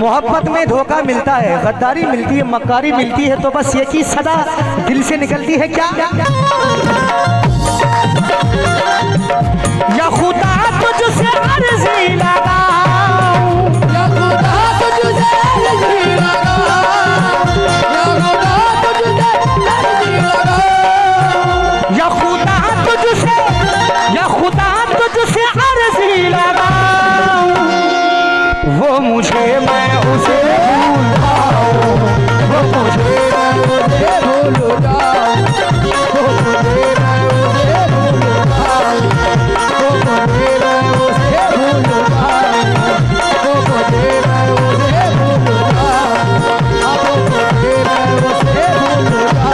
मोहब्बत में धोखा मिलता है, गद्दारी मिलती है, मक्कारी मिलती है, तो बस ये चीज सदा दिल से निकलती है क्या? या खुदा तुझसे अर्जी लगाऊं, या खुदा तुझसे अर्जी लगाऊं, या खुदा तुझसे अर्जी लगाऊं, या खुदा तुझसे, या खुदा तुझसे अर्जी लगाऊं, वो मुझे मैं उसे भूल जाऊं, वो मुझे मैं उसे भूल जाऊं, वो मुझे मैं उसे भूल जाऊं, वो मुझे मैं उसे भूल जाऊं, वो मुझे मैं उसे भूल जाऊं, वो मुझे मैं उसे भूल जाऊं, वो मुझे मैं उसे भूल जाऊं।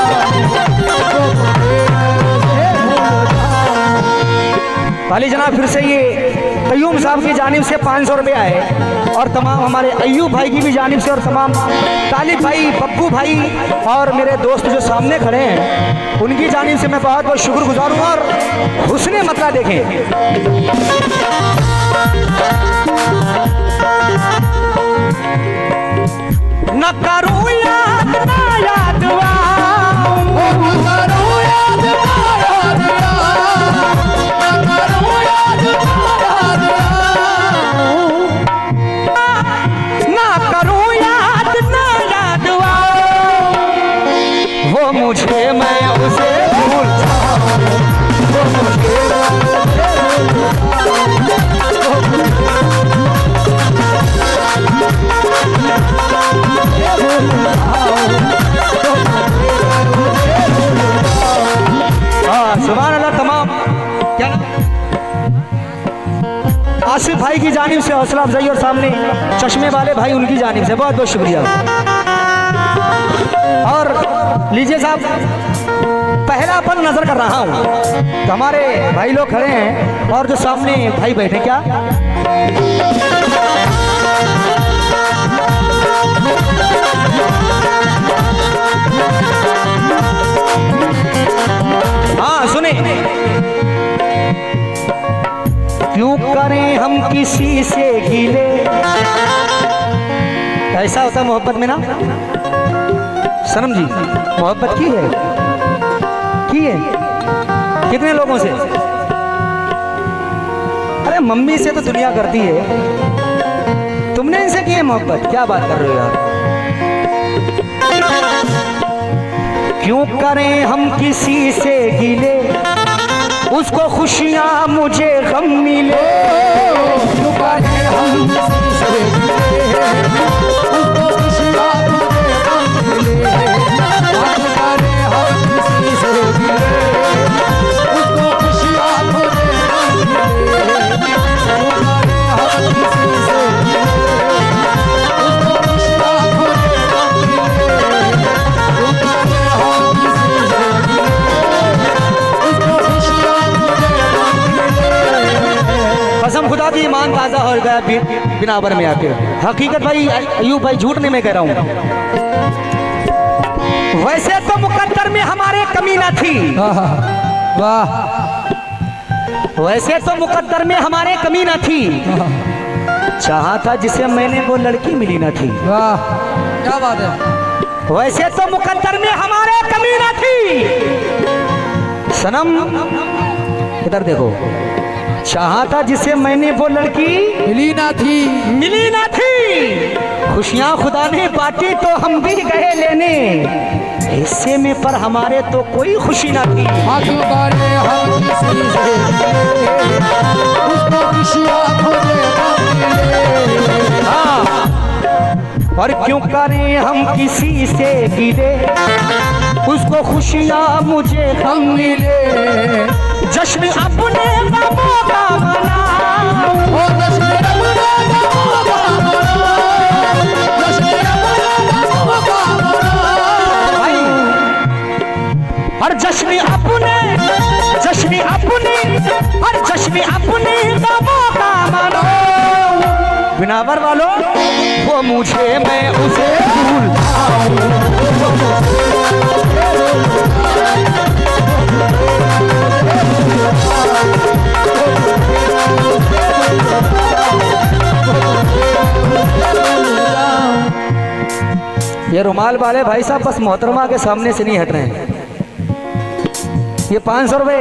वाली जनाब फिर से ये कयूम साहब की जानिब से 500 रुपये आए और तमाम हमारे अय्यूब भाई की भी जानिब से और तमाम तालिब भाई, पप्पू भाई और मेरे दोस्त जो सामने खड़े हैं उनकी जानिब से मैं बहुत बहुत शुक्रगुजार हूँ। और हुस्ने मतला देखें, न करूँ याद ना याद आऊं, न करूं याद ना याद आऊं, न करूं याद ना याद आऊं, ना करूं याद ना याद आऊं, वो मुझे मैं उसे भूल जाऊं, वो मुझे मैं उसे भूल जाऊं। सुभान अल्लाह। तमाम क्या आसिफ भाई की जानिब से हौसला अफजाई और सामने चश्मे वाले भाई उनकी जानिब से बहुत बहुत शुक्रिया। और लीजिए साहब, पहला अपन नजर कर रहा हूँ तो हमारे भाई लोग खड़े हैं और जो सामने भाई बैठे क्या हाँ सुने, क्यों करें हम किसी से गिले, ऐसा होता मोहब्बत में ना सनम जी, मोहब्बत की है कितने लोगों से? अरे मम्मी से तो दुनिया करती है, तुमने इनसे की है मोहब्बत? क्या बात कर रहे हो यार। क्यों करें हम किसी से गिले, उसको खुशियां मुझे गम मिले, क्यों करें हम किसी से गिले, उसको खुशियां मुझे गम मिले, क्यों करें हम किसी से गिले, उसको खुशियां मुझे गम मिले, क्यों करें हम किसी से गिले, उसको खुशियां मुझे गम मिले, क्यों करें हम किसी से गिले, उसको खुशियां मुझे गम मिले। कसम खुदा की ईमान ताजा हो गया बिनाबर में आके। हकीकत भाई अय्यूब भाई, झूठ नहीं मैं कह रहा हूँ। वैसे तो मुकद्दर में हमारे कमी न थी, वाह, वैसे तो मुकद्दर में हमारे कमी न थी, चाहा था जिसे मैंने वो लड़की मिली न थी। वाह, क्या बात है। वैसे तो मुकद्दर में हमारे कमी न थी, सनम इधर देखो, चाहा था जिसे मैंने वो लड़की मिली ना थी, खुशियां खुदा ने बांटी तो हम भी गए लेने हिस्से में, पर हमारे तो कोई खुशी ना थी। क्यों करें हम किसी से गिले, उसको खुशियां मुझे गम मिले, हाँ, और क्यों करें हम किसी से गिले, उसको खुशियां मुझे गम मिले, जश्न अपने गमों का मनाऊं, ओ जश्न अपने गमों का मनाऊं, जश्न अपने गमों का मनाऊं, हर जश्न अपने हर जश्न अपने गमों का मनाऊं, बिनावर वालों वो मुझे मैं उसे भूल जाऊं, ये रुमाल वाले भाई साहब बस मोहतरमा के सामने से नहीं हट रहे हैं। ये 500 रुपये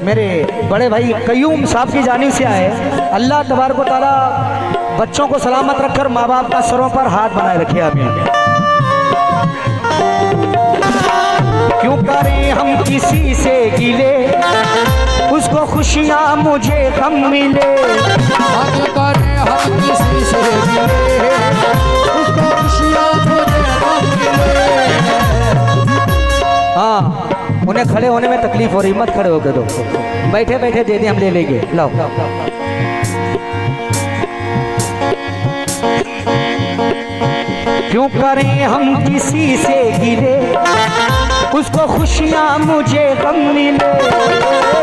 मेरे बड़े भाई कयूम साहब की जानिब से आए। अल्लाह तबारक व तआला बच्चों को सलामत रखकर माँ बाप का सरों पर हाथ बनाए रखे। अभी क्यों करें हम किसी से गिले, उसको खुशियाँ मुझे गम मिले। क्यों करें हम किसी से गिले, उसको खुशियाँ मुझे गम मिले। हाँ, उन्हें खड़े होने में तकलीफ हो रही, मत खड़े होकर दो, बैठे बैठे दे दे, हम ले लेंगे। लाओ क्यों करें हम किसी से गिले, उसको खुशियाँ मुझे गम मिले।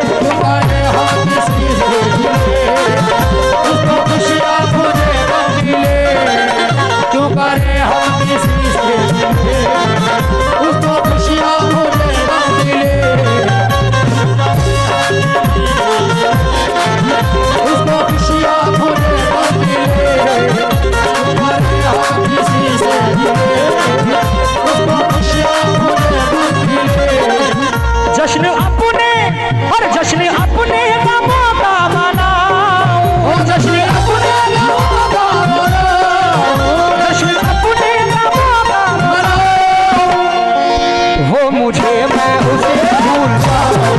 क्यों करें हम किसी से गिले, उसको खुशियाँ मुझे गम मिले। क्यों करें हम किसी से गिले, उसको खुशियाँ मुझे गम मिले। उसको खुशियाँ मुझे गम मिले। क्यों करें हम किसी से गिले, उसको खुशियाँ मुझे गम मिले। जश्न अपने और जश्न अपने गमों का मनाओ, जश्न अपने गमों का मनाओ, जश्न अपने गमों का मनाओ। वो मुझे मैं उसे भूल जाऊं।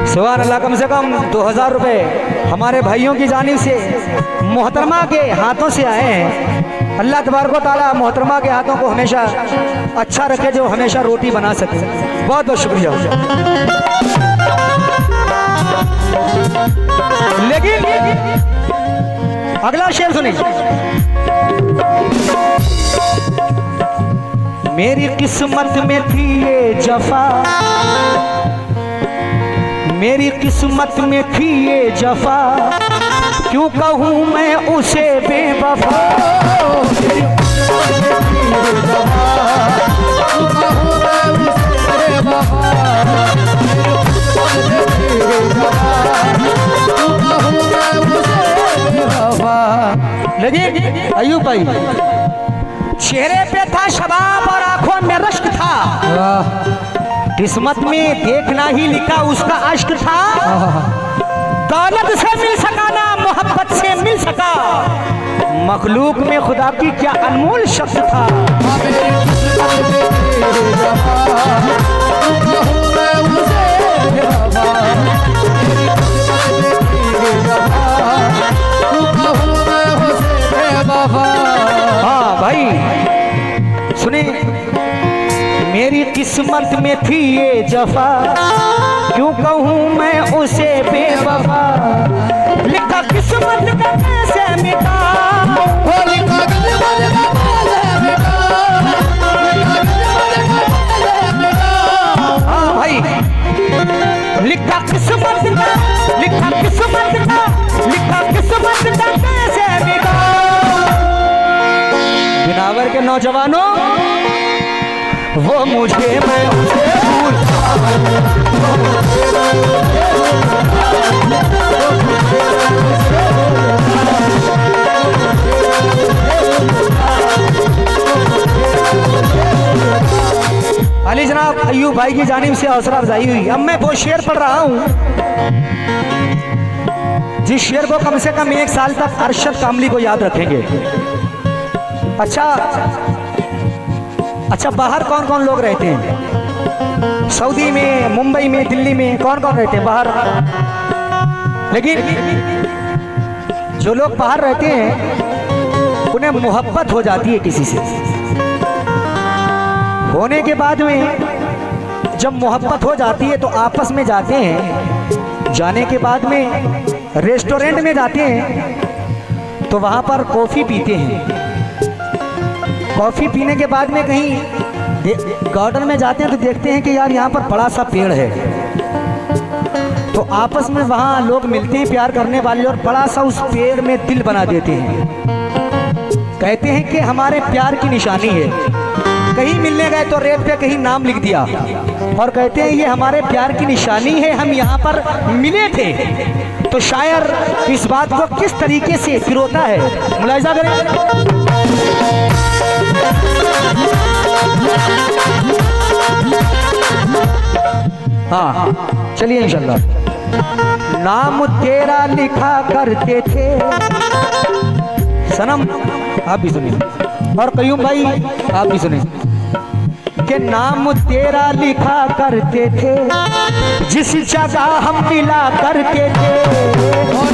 सुभान अल्लाह। कम से कम 2000 रुपये हमारे भाइयों की जानिब से मोहतरमा के हाथों से आए हैं। अल्लाह तबारक व तआला मोहतरमा के हाथों को हमेशा अच्छा रखे, जो हमेशा रोटी बना सके। बहुत बहुत शुक्रिया। लेकिन अगला शेर सुनिए। मेरी किस्मत में थी ये जफा, मेरी किस्मत में थी ये जफा, क्यों कहूँ मैं उसे बेवफा। मेरी किस्मत में थी ये जफा, क्यों कहूँ मैं उसे बेवफा। मेरी किस्मत में थी ये जफा, क्यों कहूँ मैं उसे बेवफा। लेकिन अयूब भाई, चेहरे पे था शबाब और आंखों में रश्क था, किस्मत में देखना ही लिखा उसका अश्क था। दौलत से मिल सका ना मोहब्बत से मिल सका, मखलूक में खुदा की क्या अनमोल शख्स था। मेरी किस्मत में थी ये जफा, क्यों कहूँ मैं उसे बेवफा। मेरी किस्मत में थी ये जफा, क्यों कहूँ मैं उसे बेवफा। हाँ भाई सुने, मेरी किस्मत में थी ये जफा, क्यों कहूँ मैं उसे बेवफा। लिखा किस्मत का कैसे मिटा, वो लिखा किस्मत का कैसे मिटा, लिखा किस्मत का कैसे मिटा। हाँ भाई, लिखा किस्मत का, लिखा किस्मत का, लिखा किस्मत का कैसे मिटा। बिनावर के नौजवानों, वो मुझे मैं उसे भूल अली जनाब अयूब भाई की जानिब से हौसला अफजाई हुई। अब मैं वो शेर पढ़ रहा हूँ जिस शेर को कम से कम 1 साल तक अरशद कामली को याद रखेंगे। अच्छा बाहर कौन कौन लोग रहते हैं? सऊदी में, मुंबई में, दिल्ली में कौन कौन रहते हैं बाहर? लेकिन जो लोग बाहर रहते हैं उन्हें मोहब्बत हो जाती है किसी से, होने के बाद में जब मोहब्बत हो जाती है तो आपस में जाते हैं, जाने के बाद में रेस्टोरेंट में जाते हैं तो वहाँ पर कॉफ़ी पीते हैं। कॉफ़ी पीने के बाद में कहीं गार्डन में जाते हैं तो देखते हैं कि यार यहाँ पर बड़ा सा पेड़ है, तो आपस में वहाँ लोग मिलते हैं प्यार करने वाले और बड़ा सा उस पेड़ में दिल बना देते हैं। कहते हैं कि हमारे प्यार की निशानी है। कहीं मिलने गए तो रेत पे कहीं नाम लिख दिया और कहते हैं ये हमारे प्यार की निशानी है, हम यहाँ पर मिले थे। तो शायर इस बात को किस तरीके से पिरोता है, मुलाहिजा करें। हाँ चलिए इंशाल्लाह। नाम तेरा लिखा करते थे सनम, आप भी सुनिए और कयूम भाई आप भी सुनिए, कि नाम तेरा लिखा करते थे जिस जगह हम मिला करते थे।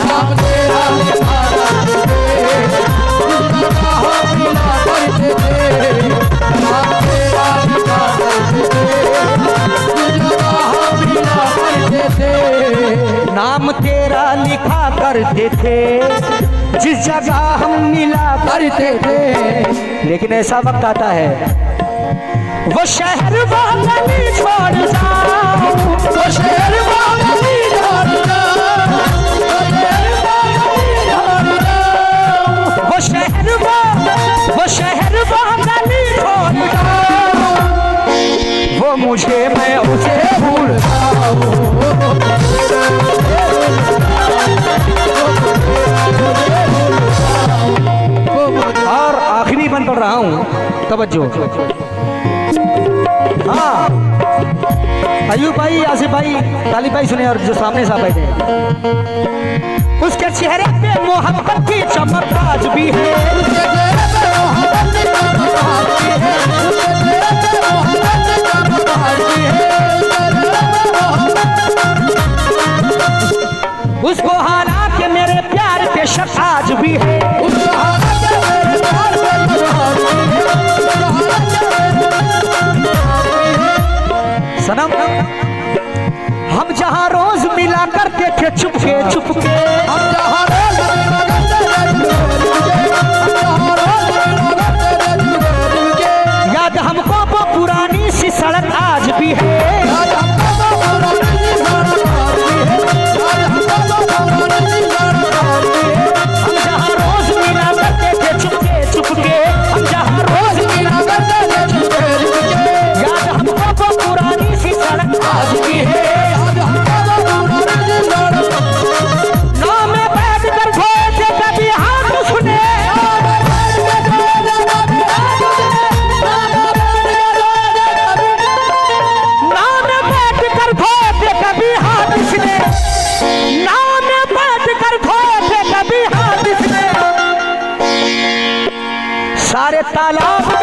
नाम तेरा लिखा करते थे, जिस जगह हम मिला करते थे। नाम तेरा लिखा करते थे, जिस जगह हम मिला करते थे। नाम तेरा लिखा करते थे जिस जगह हम मिला करते थे। लेकिन ऐसा वक्त आता है वो शहर वो गली छोड़ जाओ, वो शहर वो गली छोड़ जाओ, वो शहर वो गली छोड़ जाओ, वो मुझे मैं उसे भूल जाऊं। और आखिरी बन पढ़ रहा हूँ, तवज्जो। हाँ अयूब भाई, आसिफ भाई, तालिब भाई सुने और जो सामने साहब बैठे हैं, उसके चेहरे पे मोहब्बत की चमक आज भी है। उसको हालांकि मेरे प्यार पे शक आज भी है। सनम हम जहाँ रोज मिला करते थे चुपके चुपके, हम जहाँ रोज मिला करते थे, याद हमको वो पुरानी सी सड़क आज भी है। हम जहाँ रोज मिला करते थे चुपके चुपके, हम जहाँ रोज मिला करते थे चुपके चुपके, याद हमको वो पुरानी सी सड़क आज भी है। नाव में बैठ कर खोए थे कभी हाथ सुने, नाव में बैठ कर खोए थे कभी हाथ सुने, नाव में बैठ कर खोए थे कभी हाथ सुने, सारे तालाब में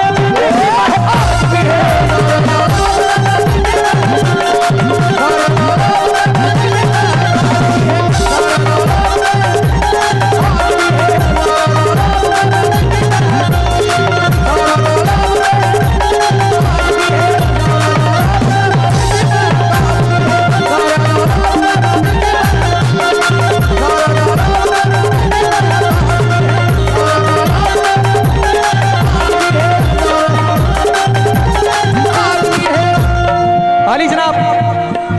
अली जनाब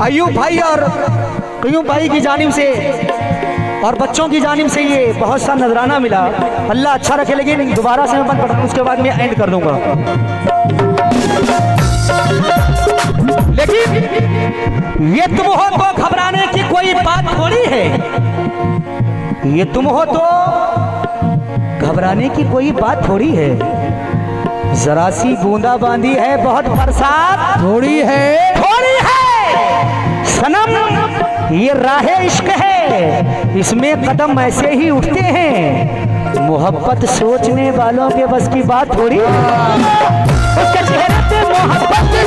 अयूब भाई और कयूम भाई की जानिब से और बच्चों की जानिब से ये बहुत सा नजराना मिला। अल्लाह अच्छा रखे, लेकिन दोबारा से मैं बंद पढ़ता हूँ, उसके बाद मैं एंड कर दूंगा। लेकिन ये तुम हो तो घबराने की कोई बात थोड़ी है, ये तुम हो तो घबराने की कोई बात थोड़ी है। जरा सी बूंदा बांदी है, बहुत बरसात थोड़ी है, थोड़ी है। सनम ये राहे इश्क है, इसमें कदम ऐसे ही उठते हैं। मोहब्बत सोचने वालों के बस की बात थोड़ी है। उसके चेहरे पे मोहब्बत की